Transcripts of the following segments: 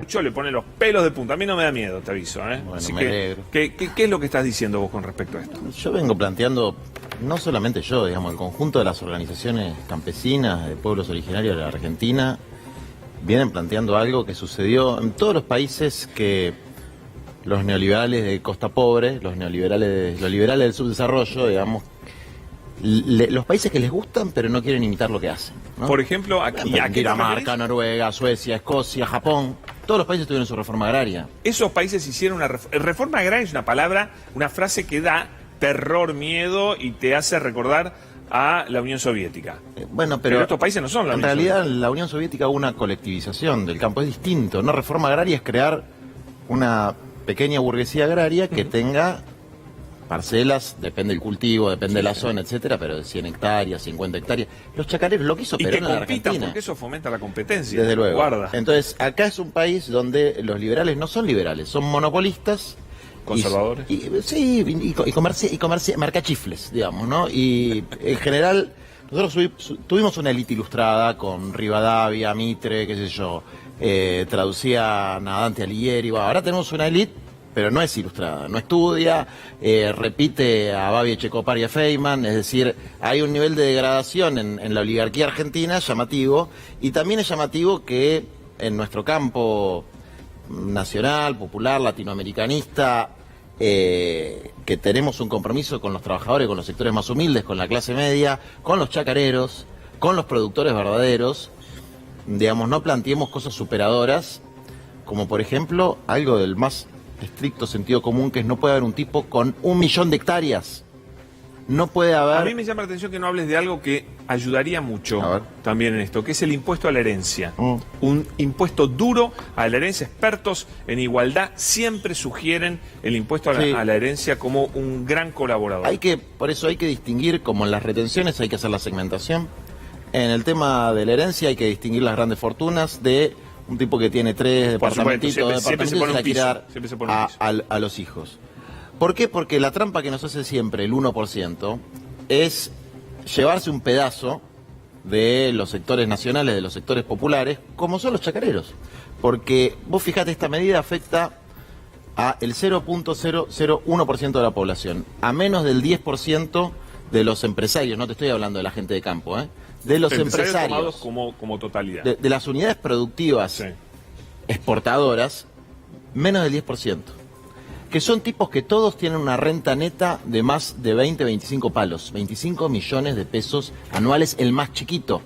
escucho le pone los pelos de punta. A mí no me da miedo, te aviso. Bueno, Así me que, alegro. ¿qué es lo que estás diciendo vos con respecto a esto? Yo vengo planteando, no solamente yo, digamos, el conjunto de las organizaciones campesinas de pueblos originarios de la Argentina, vienen planteando algo que sucedió en todos los países que los neoliberales de Costa Pobre, los liberales del subdesarrollo, digamos, los países que les gustan pero no quieren imitar lo que hacen, ¿no? Por ejemplo, aquí, Dinamarca, Noruega, Suecia, Escocia, Japón, todos los países tuvieron su reforma agraria. esos países hicieron una reforma agraria. Es una palabra, una frase que da terror, miedo y te hace recordar a la Unión Soviética. Bueno, Pero estos países no son la en Unión realidad Soviética. en la Unión Soviética hubo una colectivización del campo, es distinto. Una reforma agraria es crear una pequeña burguesía agraria que tenga parcelas, depende del cultivo, depende de la zona, etcétera, pero de 100 hectáreas, 50 hectáreas. Los chacareros, lo que hizo Y que Perón en la compitan, Argentina. porque eso fomenta la competencia. Desde luego. Guarda. Entonces, acá es un país donde los liberales no son liberales, son monopolistas. Conservadores. Y marcachifles, digamos, ¿no? Y en general, nosotros tuvimos una élite ilustrada con Rivadavia, Mitre, qué sé yo, traducían a Dante Alighieri. Bueno, ahora tenemos una élite, pero no es ilustrada, no estudia, repite a Babi Echecopar y a Feynman, es decir, hay un nivel de degradación en la oligarquía argentina llamativo, y también es llamativo que en nuestro campo nacional, popular, latinoamericanista, que tenemos un compromiso con los trabajadores, con los sectores más humildes, con la clase media, con los chacareros, con los productores verdaderos, digamos, no planteemos cosas superadoras, como por ejemplo, algo del más estricto sentido común, que es no puede haber un tipo con 1 millón de hectáreas. No puede haber... A mí me llama la atención que no hables de algo que ayudaría mucho A ver. también en esto, que es el impuesto a la herencia. Un impuesto duro a la herencia. Expertos en igualdad siempre sugieren el impuesto Sí. a la herencia como un gran colaborador. Por eso hay que distinguir, como en las retenciones hay que hacer la segmentación. En el tema de la herencia hay que distinguir las grandes fortunas de un tipo que tiene 3 Por supuesto, departamentitos, siempre se pone un y la quiere piso, dar siempre se pone un piso. a los hijos. ¿Por qué? Porque la trampa que nos hace siempre el 1% es llevarse un pedazo de los sectores nacionales, de los sectores populares, como son los chacareros. Porque vos fijate, esta medida afecta a el 0.001% de la población, a menos del 10% de los empresarios, no te estoy hablando de la gente de campo, de los tomados empresarios, como totalidad. de las unidades productivas Sí. exportadoras, menos del 10%. Que son tipos que todos tienen una renta neta de más de 20, 25 palos, 25 millones de pesos anuales, el más chiquito.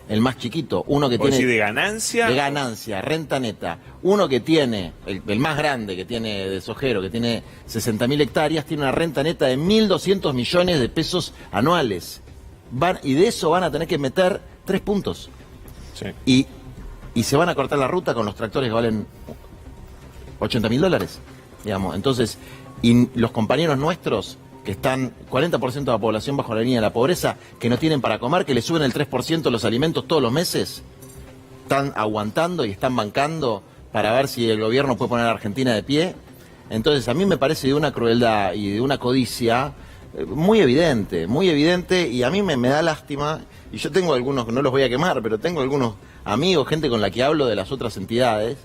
El más chiquito, uno que ¿Vos tiene... decís de ganancia? De ganancia, renta neta. Uno que tiene, el más grande, que tiene de sojero, que tiene 60.000 hectáreas, tiene una renta neta de 1.200 millones de pesos anuales. Y de eso van a tener que meter 3 puntos. Sí. Y se van a cortar la ruta con los tractores que valen $80.000, digamos. Entonces, y los compañeros nuestros, que están 40% de la población bajo la línea de la pobreza, que no tienen para comer, que le suben el 3% los alimentos todos los meses, están aguantando y están bancando para ver si el gobierno puede poner a Argentina de pie. Entonces, a mí me parece de una crueldad y de una codicia muy evidente, y a mí me da lástima, y yo tengo algunos, no los voy a quemar, pero tengo algunos amigos, gente con la que hablo de las otras entidades,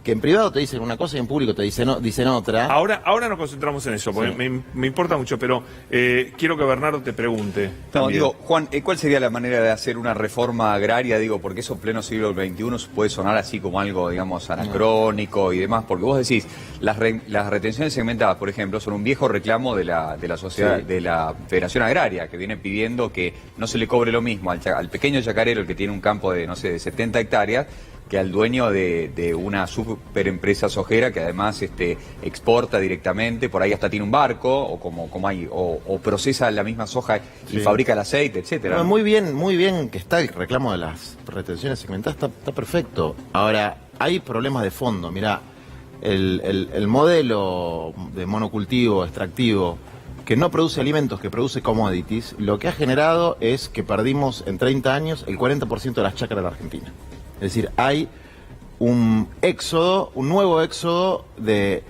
que en privado te dicen una cosa y en público te dicen otra. Ahora nos concentramos en eso, porque Sí. me importa mucho, pero quiero que Bernardo te pregunte. No, también. digo, Juan, ¿cuál sería la manera de hacer una reforma agraria? Digo, porque eso en pleno siglo XXI puede sonar así como algo, digamos, anacrónico y demás, porque vos decís, las retenciones segmentadas, por ejemplo, son un viejo reclamo de la sociedad, Sí. de la Federación Agraria, que viene pidiendo que no se le cobre lo mismo al pequeño chacarero, el que tiene un campo de, no sé, de 70 hectáreas, que al dueño de una superempresa sojera que además exporta directamente, por ahí hasta tiene un barco, o como hay, o procesa la misma soja y Sí. fabrica el aceite, etcétera. Bueno, muy bien que está el reclamo de las retenciones segmentadas, está perfecto. Ahora, hay problemas de fondo. Mirá, el modelo de monocultivo extractivo que no produce alimentos, que produce commodities, lo que ha generado es que perdimos en 30 años el 40% de las chacras de la Argentina. Es decir, hay un nuevo éxodo del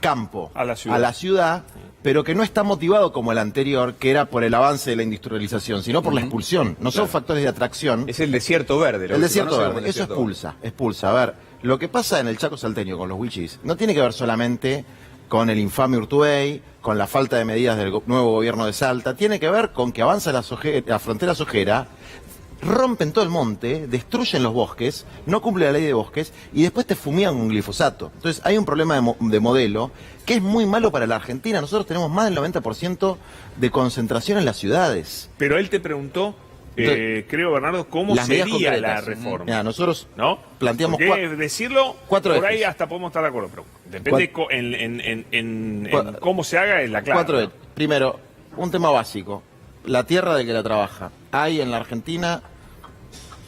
campo A la ciudad. pero que no está motivado como el anterior, que era por el avance de la industrialización, sino por la expulsión. No son factores de atracción. Es el desierto verde. El desierto verde, eso expulsa. A ver, lo que pasa en el Chaco salteño con los wichis no tiene que ver solamente con el infame Urtubey, con la falta de medidas del nuevo gobierno de Salta, tiene que ver con que avanza la frontera sojera, rompen todo el monte, destruyen los bosques, no cumplen la ley de bosques y después te fumigan con glifosato. Entonces hay un problema de modelo que es muy malo para la Argentina. Nosotros tenemos más del 90% de concentración en las ciudades. Pero él te preguntó, creo, Bernardo, cómo las medidas sería la concretas. reforma. Mira, nosotros ¿No? planteamos Porque decirlo, cuatro por ahí ejes. hasta podemos estar de acuerdo, pero depende en cómo se haga es la clave. cuatro ejes. Primero, un tema básico, la tierra del que la trabaja. Hay en la Argentina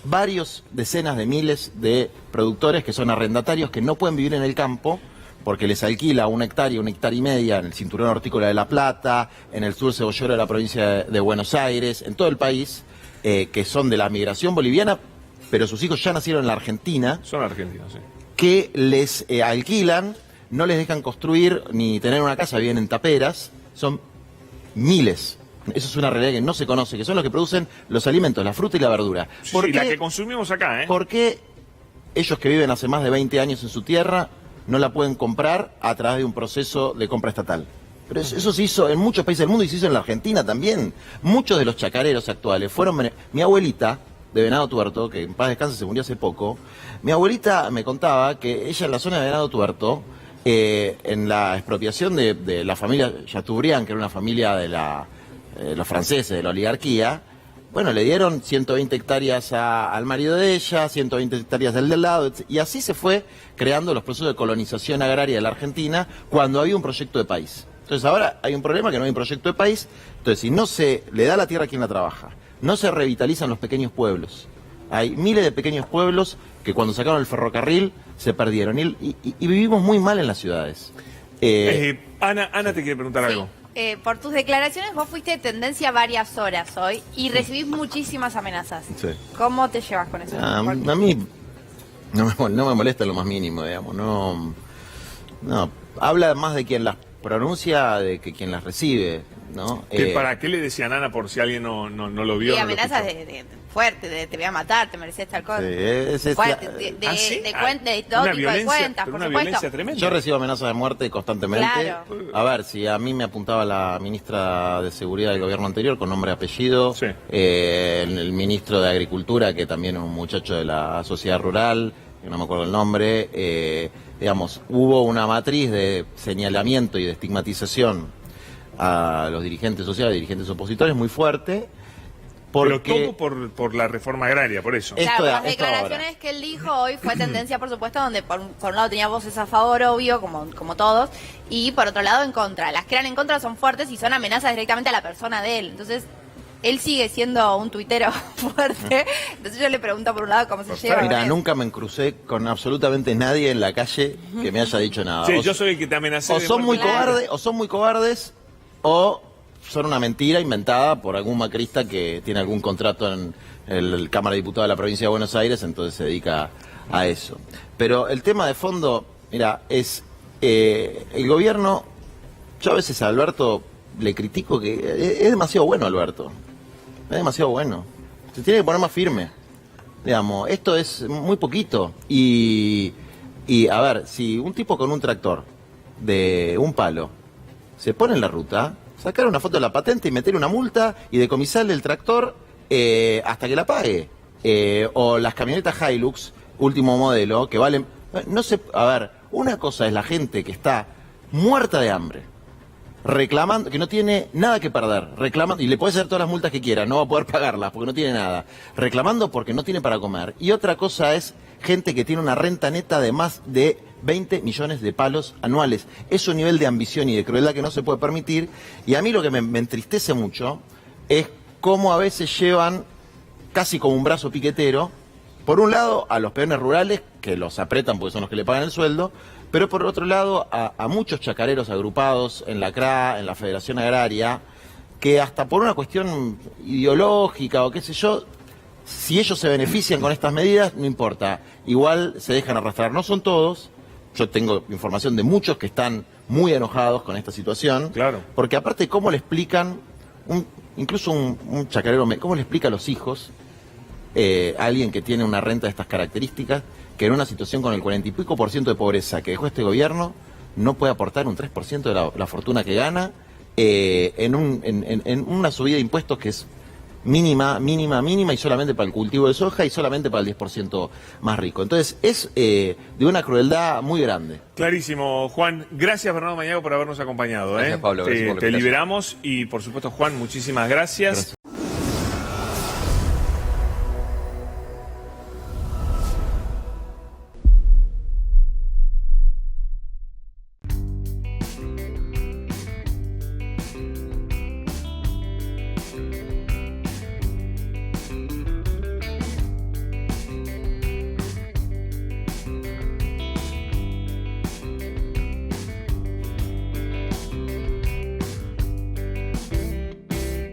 varios decenas de miles de productores que son arrendatarios que no pueden vivir en el campo porque les alquila 1 hectárea, 1 hectárea y media en el cinturón hortícola de La Plata, en el sur cebollero de la provincia de Buenos Aires, en todo el país, que son de la migración boliviana, pero sus hijos ya nacieron en la Argentina, Son argentinos, sí. que les alquilan, no les dejan construir ni tener una casa, viven en taperas, son miles. Eso es una realidad que no se conoce, que son los que producen los alimentos, la fruta y la verdura. Sí, ¿Por sí, qué? la que consumimos acá, ¿eh? ¿Por qué ellos que viven hace más de 20 años en su tierra no la pueden comprar a través de un proceso de compra estatal? Pero eso se hizo en muchos países del mundo y se hizo en la Argentina también. Muchos de los chacareros actuales fueron... Mi abuelita, de Venado Tuerto, que en paz descanse se murió hace poco, mi abuelita me contaba que ella en la zona de Venado Tuerto, en la expropiación de la familia Chateaubriand, que era una familia de los franceses, de la oligarquía, bueno, le dieron 120 hectáreas al marido de ella, 120 hectáreas del lado, y así se fue creando los procesos de colonización agraria de la Argentina cuando había un proyecto de país. Entonces ahora hay un problema que no hay un proyecto de país, entonces si no se le da la tierra a quien la trabaja, no se revitalizan los pequeños pueblos. Hay miles de pequeños pueblos que cuando sacaron el ferrocarril se perdieron y vivimos muy mal en las ciudades. Ana te quiere preguntar algo. Por tus declaraciones vos fuiste de tendencia varias horas hoy y recibís muchísimas amenazas. Sí. ¿Cómo te llevas con eso? A mí no me molesta lo más mínimo, digamos. No, habla más de quien las pronuncia de que quien las recibe, ¿no? ¿Para qué le decían Ana por si alguien no lo vio? Y no lo amenazas escuchó? de fuerte, de te voy a matar, te mereces tal cosa. Sí, es Fuerte, la- de Una todo tipo de violencia, cuentas, pero por una supuesto. violencia tremenda. Yo recibo amenazas de muerte constantemente. Claro. A ver, si a mí me apuntaba la ministra de Seguridad del gobierno anterior con nombre y apellido, Sí. el ministro de Agricultura, que también es un muchacho de la sociedad rural, que no me acuerdo el nombre, digamos, hubo una matriz de señalamiento y de estigmatización a los dirigentes sociales, dirigentes opositores muy fuerte. Pero Porque todo por la reforma agraria, por eso. Esto Claro, de- las esto declaraciones ahora. que él dijo hoy fue tendencia, por supuesto, donde por un lado tenía voces a favor, obvio, como todos, y por otro lado en contra. Las que eran en contra son fuertes y son amenazas directamente a la persona de él. Entonces, él sigue siendo un tuitero fuerte. Entonces yo le pregunto por un lado cómo se lleva. con Mira, eso. nunca me crucé con absolutamente nadie en la calle que me haya dicho nada. Sí, O yo soy el que te amenacé. o de son muy muerte. cobardes, o son muy cobardes, o son una mentira inventada por algún macrista que tiene algún contrato en el Cámara de Diputados de la provincia de Buenos Aires, entonces se dedica a eso. Pero el tema de fondo, mira, es el gobierno. Yo a veces a Alberto le critico que es demasiado bueno, Alberto. Es demasiado bueno. Se tiene que poner más firme. Digamos, esto es muy poquito. Y a ver, si un tipo con un tractor de un palo se pone en la ruta, sacar una foto de la patente y meter una multa y decomisarle el tractor hasta que la pague. O las camionetas Hilux, último modelo, que valen... No sé, a ver, una cosa es la gente que está muerta de hambre, reclamando, que no tiene nada que perder, reclamando, y le puede hacer todas las multas que quiera, no va a poder pagarlas porque no tiene nada, reclamando porque no tiene para comer. Y otra cosa es gente que tiene una renta neta de más de 20 millones de palos anuales. Es un nivel de ambición y de crueldad que no se puede permitir. Y a mí lo que me entristece mucho es cómo a veces llevan casi como un brazo piquetero, por un lado a los peones rurales, que los apretan porque son los que le pagan el sueldo, pero por otro lado a muchos chacareros agrupados en la CRA, en la Federación Agraria, que hasta por una cuestión ideológica o qué sé yo, si ellos se benefician con estas medidas, no importa, igual se dejan arrastrar. No son todos, yo tengo información de muchos que están muy enojados con esta situación. Claro. Porque aparte, ¿cómo le explican, incluso un chacarero, cómo le explica a los hijos a alguien que tiene una renta de estas características, que en una situación con el 40 y pico % de pobreza que dejó este gobierno, no puede aportar un 3% de la fortuna que gana en una subida de impuestos que es mínima, y solamente para el cultivo de soja y solamente para el 10% más rico? Entonces es de una crueldad muy grande. Clarísimo, Juan. Gracias, Bernardo Mañago, por habernos acompañado. Gracias, Pablo. Gracias por la Te invitación. liberamos y, por supuesto, Juan, muchísimas gracias.